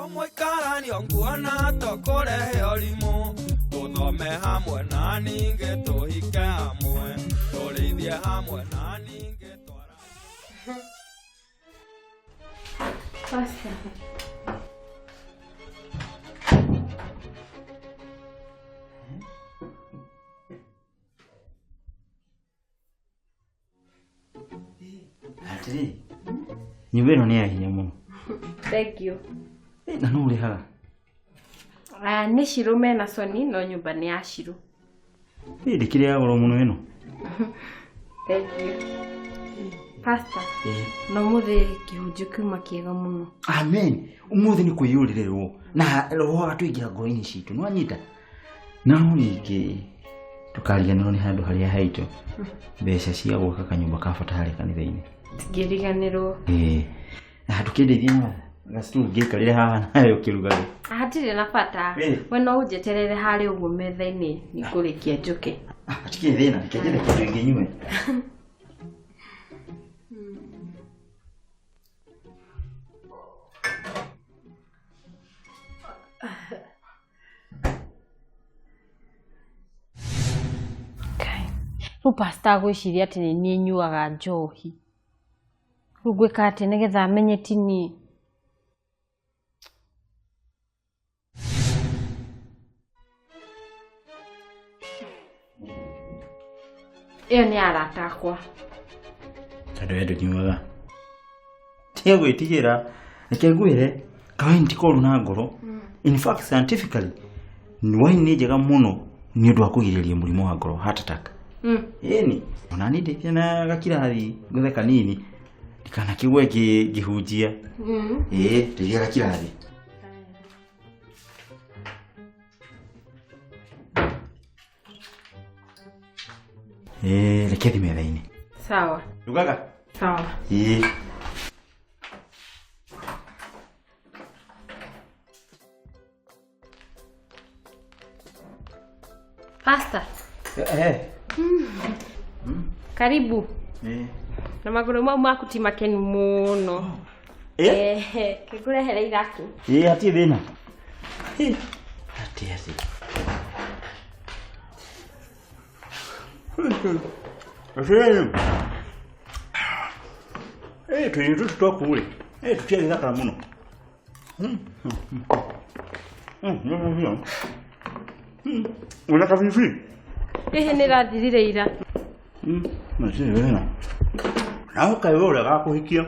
Omwe karani onguona tokore olimo. Tuthome hamwe na ninge tuhike hamwe. Tulithie hamwe na ninge twara. Basta. Atiri. Nyumba ni ya hinya muno. Thank you. Na no uri haga. Ni Shiro mena Soni no nyumba ni ya Shiro. Ndikire ya goro muno eno. Thank you. Pasta. No muthe kihunju kuma kiega muno. Amen. Umuthe ni kwiyurirwo. Na roho atuigira ngoro-ini citu no anyita. Na niki tukariganirwo ni handu haria haitu. Mbeca cia gwaka kanyumba ka bata harĩ kanitha-ini. Tigiriganirwo. Na tukindeithia gasitu gikarire haha nayo kirugari. Hatire na bata. We no unjeterere hari uguo metha-ini nikurikia njuke. Atike thina kejere kindu nginyume. Pasta gwiciria ati ni nyuaga njohi. Rugwika ati nigetha amenye tini. Iyo ni aratakwa. Tado yedu nyuaga. Tia gwitigira ekegwire kawe ndikoro na ngoro. In fact scientifically wine ni njega muno ni undu wa kugiriria murimo wa ngoro, heart attack. Eni ona ni ndike na gakirathi guthe kanini dikana kigwe gihunjia. Ndiye gakirathi. Rekethi metha-ini. Sawa. Rugaga. Sawa. Pasta. Karibu. Na maguru mau makuti makeni muno. Kigurehere iratu. Ati thina. Ati. Tuindu tutokule. Tutie thaka muno. Una kafifi. Ni rathirire ira. Masi wena. Nao kayo ga kuhikia.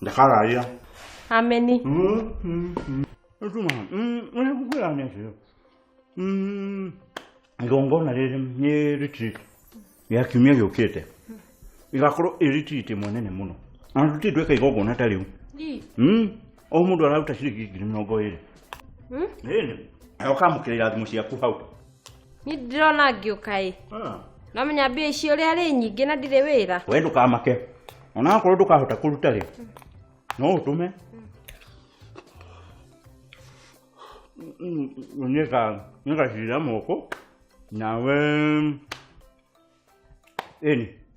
Ndakaraia. Ameni. Tuma. Kukula nesho. Ngongona riri ni retreat. Ya kimya yokete. Igakoro retreat monene muno. Antu tidweka igogona tariu. O mundu araruta ciriki 20,000. Ayo kamukirira thimu ciaku hau. Ni ndirona ngiukai. Na menya mbia icio ri ari nyingi na ndire wira. We ndukamake. Ona akoro ndukahota kuruta ri. No utume. Nika shira moko. Nawe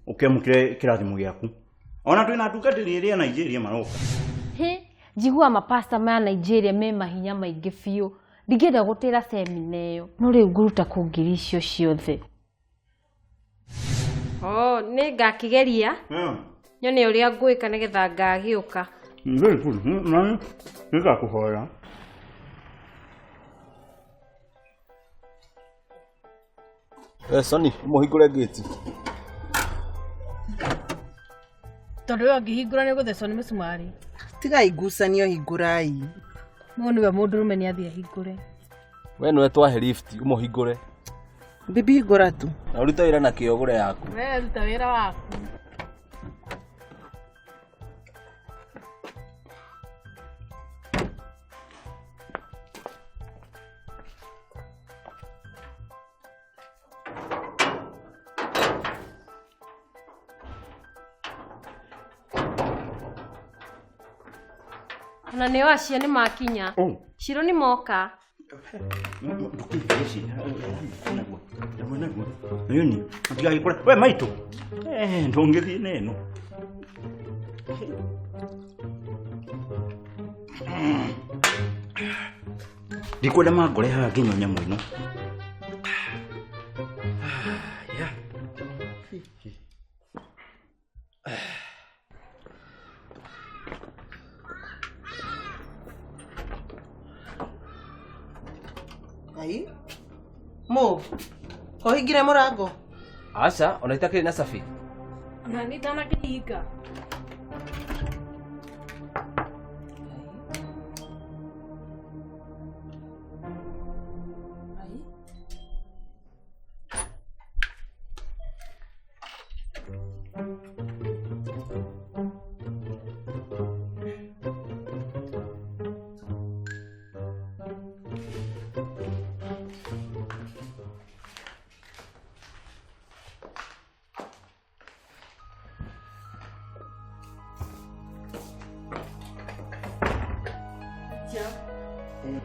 ukemukire kirathimu giaku. Ona twina tukatiri ria Nigeria maroka. Jigua mapasta ma Nigeria me mahinya maingi biu. Ndigenda gutira semina iyo. No riu nguruta kungiri icio ciothe. Ni ngakigeria. Nyone uria ngwika nigetha ngagiuka. Very good. Na nikakuhoya. Soni, muhingure gate. Tondu angihingura ni guthecwo ni musumari. Tiga igucanio hingurai. Moni we mundu rume ni athie hingure. We no twahe lift umuhingure. Bibi hingura tu. Na uruta wira na kiogore yaku. We ruta wira waku. Na ni wacia ni makinya. Shiro ni moka. Nini? Atiga kula. We maitu. Ndongethi neno. ndikwenda mangore haha nginyonya mwino. Ai. Mo. Kohingire murango. Aca, ona itakĩrĩ na cabi. Na nĩ ndanakĩhinga.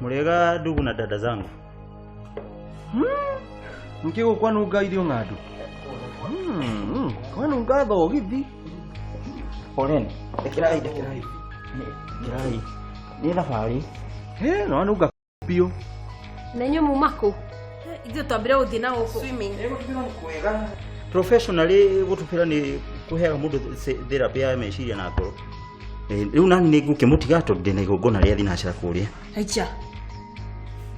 Murega ndugu na dada zangu. Mkigo kwanunga irio ng'andu. Kwanunga thogithi. Poleni. Dekirai. Ni thabarĩ. No anunga biũ. Na inyuĩ mumako Ithuĩ twambire gũthiĩ na gũkũ. Swimming. Professionally gutupira ni kuheaga mundu therapy ya meciria na ngoro. Riu nani ni ngukimutiga to ndina igongona ria thinacara kuria. Aicha.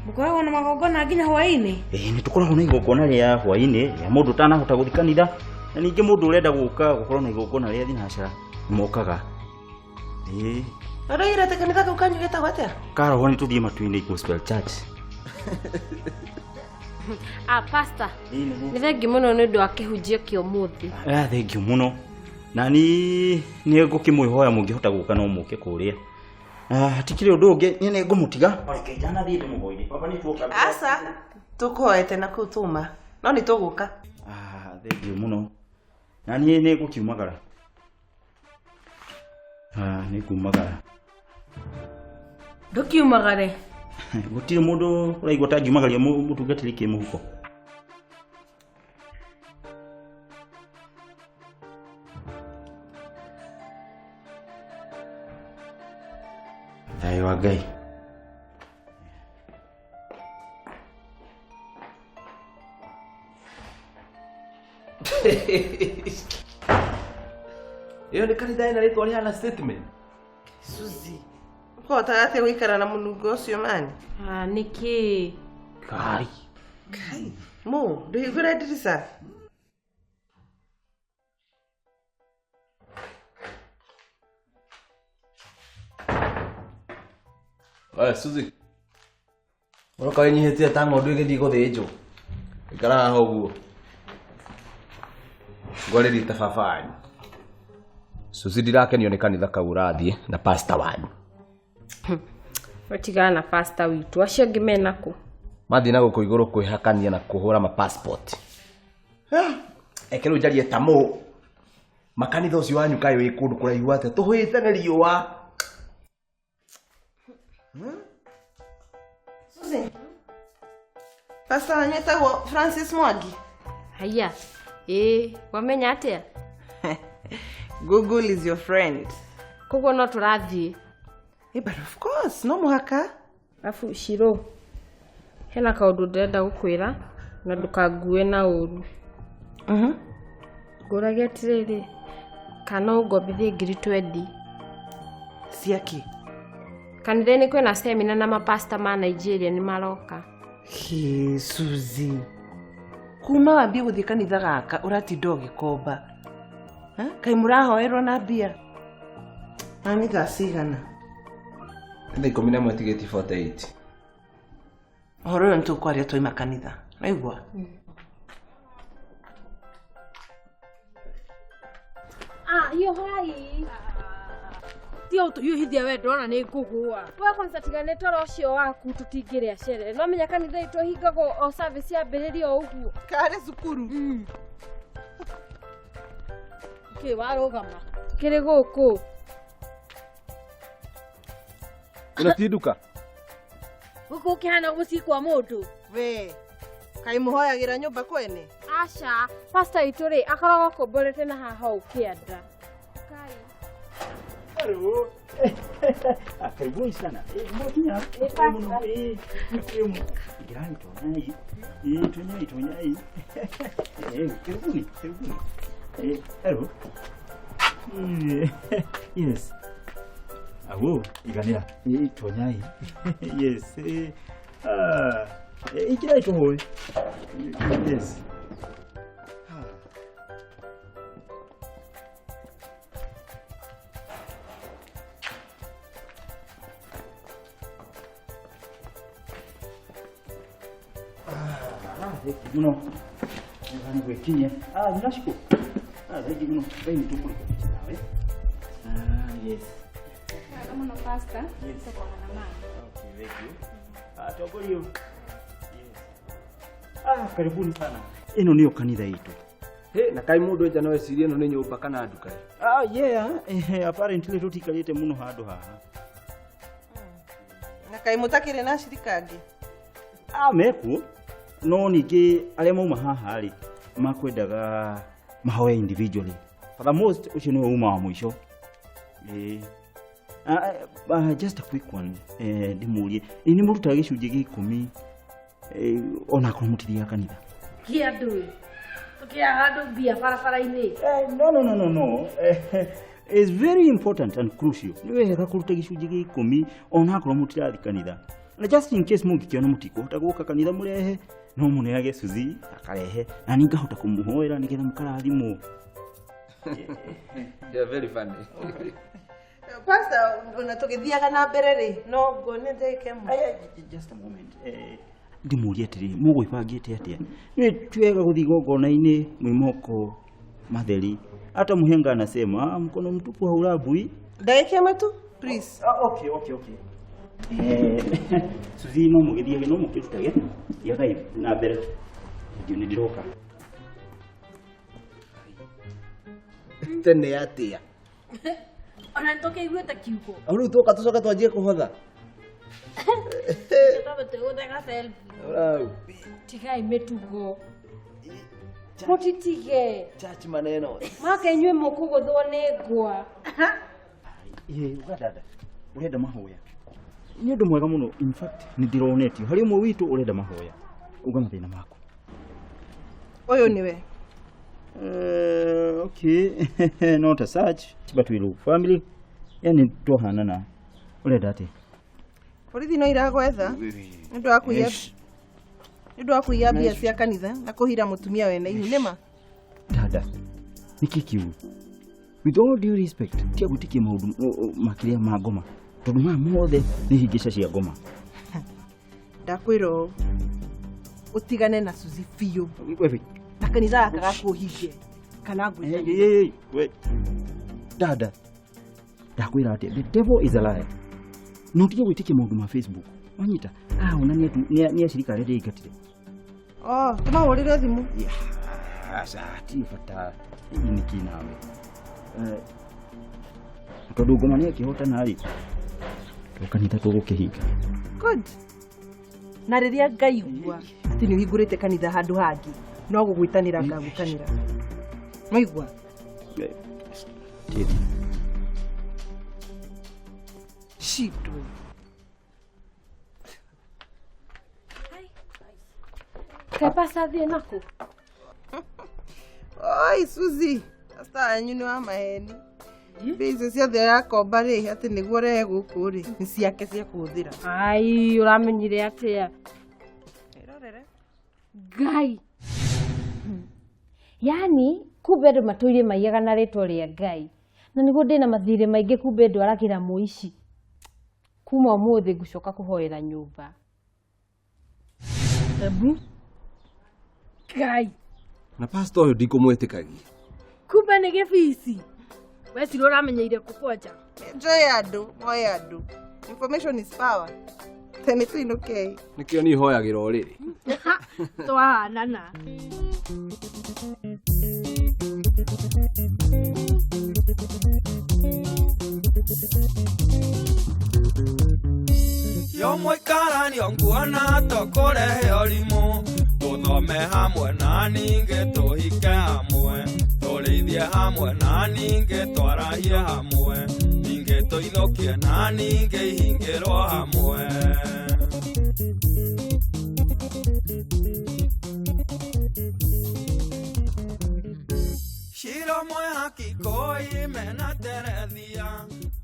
Mũkoragwo na magongona nginya hwaĩ-inĩ? Ni tukoragwo na igongona ria hwaĩ-inĩ ya mundu tanahota guthi kanitha. Na ningi mundu urenda guka gukorwo na igongona ria thinacara mokaga. Ora ira te kanitha kau kanyu getagwo atia? Karo ni tuthie matu-inĩ Gospel Church. pastor nĩ thengi mũno nĩ ũndũ wa kĩhunjio kĩa ũmũthĩ. Thengi muno. Na ni ngukimwihoya mungihota guka no muke kuria. Hatikire undu ungi ni ngumutiga. Reke jana thiĩ ndĩmũhoire. Baba ni tuoka. Asa. Tukuhoete na kuu tuma. No ni tuguka. Thengi muno. Na ni ngukiumagara. Ni kumagara. Ndũkiumagare. Gutire mundu uraigua tangiumagaria mutungatĩri kĩmũhuko. Thayũ wa Ngai. Iyo nĩ kanitha ĩna rĩtwa rĩhana statement. Suzi. Kota ate guikara na munungo ucio mani. Nĩkĩ? Kai. Mo, ndihingũre ndirica. Suzi. Ũroka wĩnyihĩtie ta ng'ondu ĩgĩthiĩ gũthĩnjwo. Ikara haha ũguo. Ngwarĩrie ta baba wanyu. Suzi ndirakenio nĩ kanitha kau ũrathiĩ na pastor wanyu. Watigana na pastor witũ acio angĩ menakũ? Mathiĩ na gũkũ igũrũ kwĩhakania na kũhũra ma passport. Ekerwo njarie ta mũ. Makanitha ũcio wanyu kaĩ wĩ kũndũ kũraihu atĩa tũhwĩte nĩ riũa. Suzi. Pastor wanyu etagwo Francis Mwangi. Haya. Wamenya atĩa? Google is your friend. Koguo no tũrathiĩ. But of course, no muhaka. Afu Shiro. Hena kaũndũ ndĩrenda gũkwĩra na ndũkangue na ũru. Ngũragia atĩrĩrĩ. Kana ũngobithie 20. Ciaki. Kanitha-inĩ kwĩna seminar na mapasta ma Nigeria nĩ maroka. Suzi. Kuma wambie gũthiĩ kanitha gaka ũratinda ũgĩkomba. Kaĩ mũrahoerwo na mbia. Nani gacigana. Nĩ 11 tigĩti 48. Ũhoro ũyũ nĩtũkwaria twaima kanitha. Naigua? Hiyo hai. Tio tuyuhithia we ndona nĩ ngũgũa. We kwanza tigane toro ũcio waku tũtingĩrĩa cere. No menya kanitha itũ hingagwo o service yambĩrĩria o ũguo. Kare cukuru. Kĩ warũgama. Kĩrĩ gũkũ. Ĩno ti nduka. Gũkũ kĩhana mũciĩ kwa mũndũ. We. Kaĩ mũhoyagĩra nyũmba kwene? Aca, pastor witũ rĩ akoragwo komborete na haha ũkĩanda. Kai. Hello. Karibuni sana. Mbona Girai tonyai. Tonyai. Karibuni. Hello. Yes. Awo, iganira. Tonyai. Yes. Girai tohoe. Yes. Mno. Ngani kwekinye. Ninashukuru. Thank you mno. Wewe ni tukuli kwa nawe. Yes. Kama na pasta. Yes. Soko na mama. Okay, thank you. Tokolio. Yes. Karibuni sana. Ino niyo kanitha itu. Na kai mundu eja no ecirie no ni nyumba kana nduka. Yeah. Apparently tutikarite muno handu haha. Na kai mutakire na shirika angi. Meku. No ningĩ arĩa mauma haha rĩ makwendaga mahoe individually. For the most ũcio nĩwe uma wa mũico. Just a quick one. Ndĩmũrie nĩ mũrutaga gĩcunjĩ gĩa 10 ona akorwo mũtithiaga kanitha. Kia ndũĩ. Tukia handũ mbia barabara-inĩ. No. It's very important and crucial. Nĩ wega kũruta gĩcunjĩ gĩa 10 ona akorwo mũtirathi kanitha. Na just in case mũngĩkĩona mũtikũhota gũka kanitha mũrehe no mũneage Suzi akarehe na ningahota kũmũhoera nĩgetha mũkarathimwo. Yeah, very funny. Pastor, unatogithiaga na mbere ri no ngone ndeke mu. Just a moment. Ndĩmũrie atĩrĩ mũgwĩbangĩte atĩa? Nĩ twega gũthiĩ gongona-inĩ mwĩmoko matheri. Hata mhenga anasema mkono mtupu haula mbui. Ndeke mtu please. Okay. Suzi no mũgĩthiage no mũkĩrutage yagai na mbere. Ndio ndiroka. Tene atia. Ona ntokeiguĩte kiugo. Riu tuoka tucoke twanjie kuhotha. Tũtabe tũgũthega selfie. Tigai mĩtugo. Mũtitige. Church maneno. Make inyuĩ mũkũgũthwo nĩ ngwa. Dada. Urenda mahoya. Nĩ ũndũ mwega mũno. In fact, nĩ ndironetio. Harĩ ũmwe witũ urenda mahoya. Uga mathĩna maku. Ũyũ niwe. Okay. Not a search, but we look family. Yani tũhanana. Urenda atĩ? Borithi no iragwetha. Nĩndũ wa kũiya mbia cia kanitha na kũhira mũtumia wene ihu nĩma. Dada. Nĩkĩ kiugo? With all due respect, tia gũtikia maũndũ makĩria ma ngoma. Tondũ maya mothe nĩ hingĩca cia ngoma. Ndakwĩra utigane na Suzi biũ. Wewe. Na kanitha akaga kũhinge. Kana ngwĩta. Wait. Dada. Ndakwĩra atĩ the devil is a liar. No tige gwĩtikia maũndũ ma Facebook. Wanyita. Ona nĩ acirika arĩa ndĩingatire. Tũmahũrĩre thimũ. Ti bata. Nĩkĩ nawe. Tondũ ngoma nĩ akĩhotana rĩ. Kanitha tũgũkĩhinga. Good. Na rĩrĩa ngaigua atĩ nĩ ũhingũrĩte kanitha handũ hangĩ no gũgwĩtanĩra ngagwĩtanĩra. Maigua. Tĩri. Shito. Kaĩ pasta thiĩ nakũ? Oi Suzi. Pasta anyu nĩ wa maheni. Mbia icio ciothe yakomba rĩ atĩ nĩguo rehe gũkũ rĩ nĩ ciake cia kũhũthĩra. Ai, ũramenyire atĩa? Ĩrorere. Ngai. Yani kumbe andũ matũire maiyaga na rĩtwa rĩa Ngai. Na nĩguo ndĩna mathirĩ maingĩ kumbe ndwaragĩra mũici. Kuma ũmũthĩ ngũcoka kũhoera nyũmba. Ebu. Ngai. Na pastor ũyũ ndikũmwĩtĩkagia. Kumbe nĩ gĩbici. Wecirwo ũramenyeire kũkwanja. Enjoy andũ. Information is power. Tene tuinũkei. Nĩkĩo niĩ hoyagĩra ũrĩrĩ. Twahanana. Yo mũikaranio nguona tũkũrehe ũrimũ tũthome hamwe na ningĩ tũhike hamwe tũrĩithie hamwe na ningĩ twarahie hamwe ningĩ tũithũkie na ningĩ ihingĩrwo hamwe. Shiro mwe hakikoi mena terethia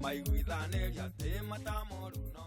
maiguithanĩria atĩ matamoru no